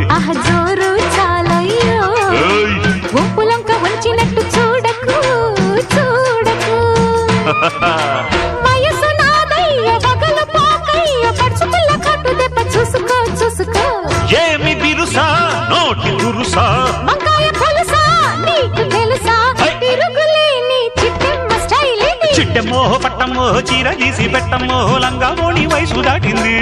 జోరు చాలయ్యో ఒప్పులంక వంచినట్టు చూడకు చూడకు వయసు నాదయ్య వగలు పోకయ్య పడుచుకుల్ల కట్టు దెబ్బ చూసుకో చూసుకో ఏమి బిరుసా నోటి దురుసా వంకాయ పులుసా నీకు తెలుసా తిరుగులేని చిట్టెమ్మ స్టైల్ ఇది చిట్టెమ్మో పట్టమ్మో చీర గీసి పెట్టమ్మో లంగా ఓణి వయసు దాటింది